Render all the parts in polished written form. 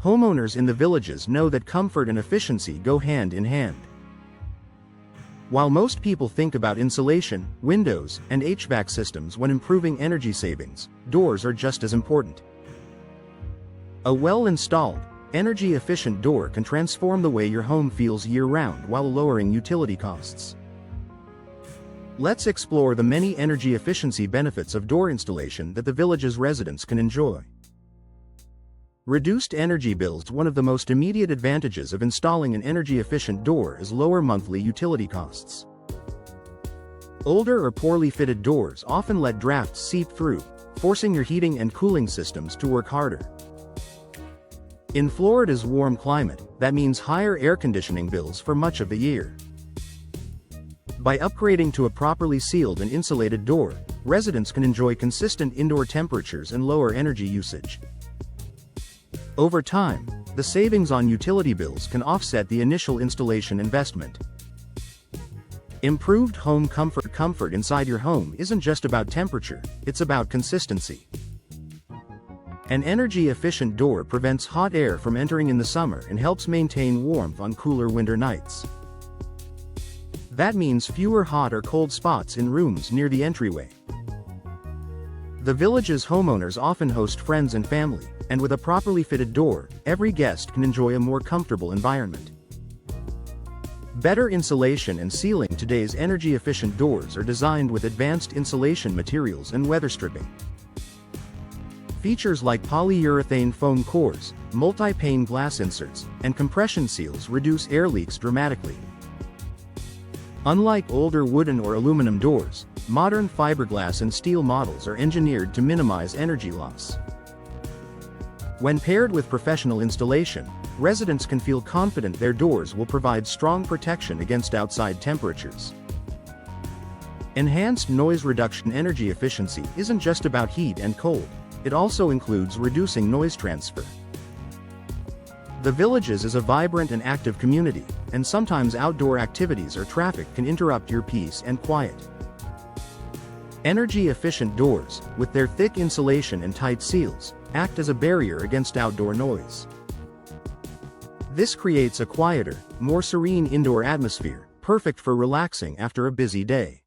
Homeowners in the villages know that comfort and efficiency go hand in hand. While most people think about insulation, windows, and HVAC systems when improving energy savings, doors are just as important. A well-installed, energy-efficient door can transform the way your home feels year-round while lowering utility costs. Let's explore the many energy efficiency benefits of door installation that the village's residents can enjoy. Reduced energy bills. One of the most immediate advantages of installing an energy-efficient door is lower monthly utility costs. Older or poorly fitted doors often let drafts seep through, forcing your heating and cooling systems to work harder. In Florida's warm climate, that means higher air conditioning bills for much of the year. By upgrading to a properly sealed and insulated door, residents can enjoy consistent indoor temperatures and lower energy usage. Over time, the savings on utility bills can offset the initial installation investment. Improved home comfort. Comfort inside your home isn't just about temperature, it's about consistency. An energy-efficient door prevents hot air from entering in the summer and helps maintain warmth on cooler winter nights. That means fewer hot or cold spots in rooms near the entryway. The village's homeowners often host friends and family, and with a properly fitted door, every guest can enjoy a more comfortable environment. Better insulation and sealing. Today's energy-efficient doors are designed with advanced insulation materials and weather stripping. Features like polyurethane foam cores, multi-pane glass inserts, and compression seals reduce air leaks dramatically. Unlike older wooden or aluminum doors, modern fiberglass and steel models are engineered to minimize energy loss. When paired with professional installation, residents can feel confident their doors will provide strong protection against outside temperatures. Enhanced noise reduction. Energy efficiency isn't just about heat and cold, it also includes reducing noise transfer. The Villages is a vibrant and active community, and sometimes outdoor activities or traffic can interrupt your peace and quiet. Energy-efficient doors, with their thick insulation and tight seals, act as a barrier against outdoor noise. This creates a quieter, more serene indoor atmosphere, perfect for relaxing after a busy day.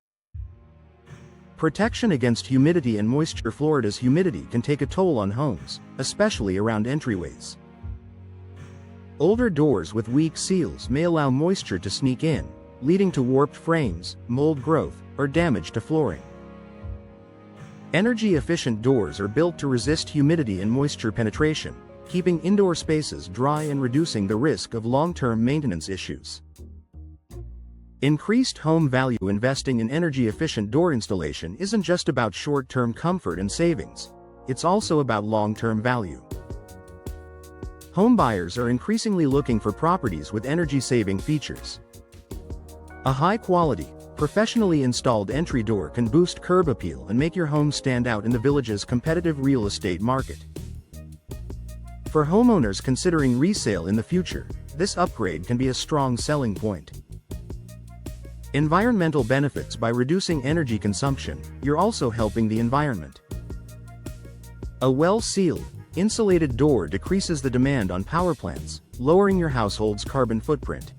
Protection against humidity and moisture. Florida's humidity can take a toll on homes, especially around entryways. Older doors with weak seals may allow moisture to sneak in, leading to warped frames, mold growth, or damage to flooring. Energy-efficient doors are built to resist humidity and moisture penetration, keeping indoor spaces dry and reducing the risk of long-term maintenance issues. Increased home value. Investing in energy-efficient door installation isn't just about short-term comfort and savings, it's also about long-term value. Homebuyers are increasingly looking for properties with energy-saving features. A high-quality, professionally installed entry door can boost curb appeal and make your home stand out in the Village's competitive real estate market. For homeowners considering resale in the future, this upgrade can be a strong selling point. Environmental benefits. By reducing energy consumption, you're also helping the environment. A well-sealed, insulated door decreases the demand on power plants, lowering your household's carbon footprint.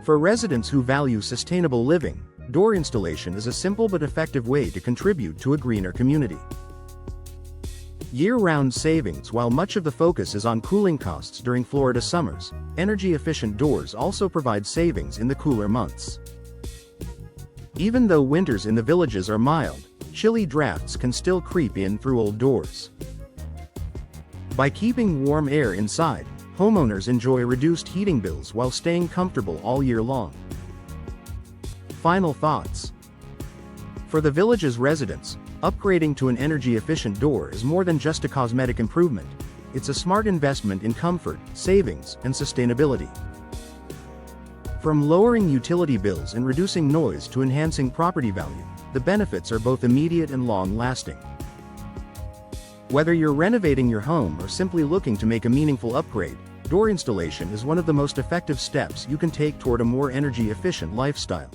For residents who value sustainable living, door installation is a simple but effective way to contribute to a greener community. Year-round savings. While much of the focus is on cooling costs during Florida summers, energy-efficient doors also provide savings in the cooler months. Even though winters in the Villages are mild, chilly drafts can still creep in through old doors. By keeping warm air inside, homeowners enjoy reduced heating bills while staying comfortable all year long. Final thoughts. For the Village's residents, upgrading to an energy-efficient door is more than just a cosmetic improvement. It's a smart investment in comfort, savings, and sustainability. From lowering utility bills and reducing noise to enhancing property value, the benefits are both immediate and long-lasting. Whether you're renovating your home or simply looking to make a meaningful upgrade, door installation is one of the most effective steps you can take toward a more energy-efficient lifestyle.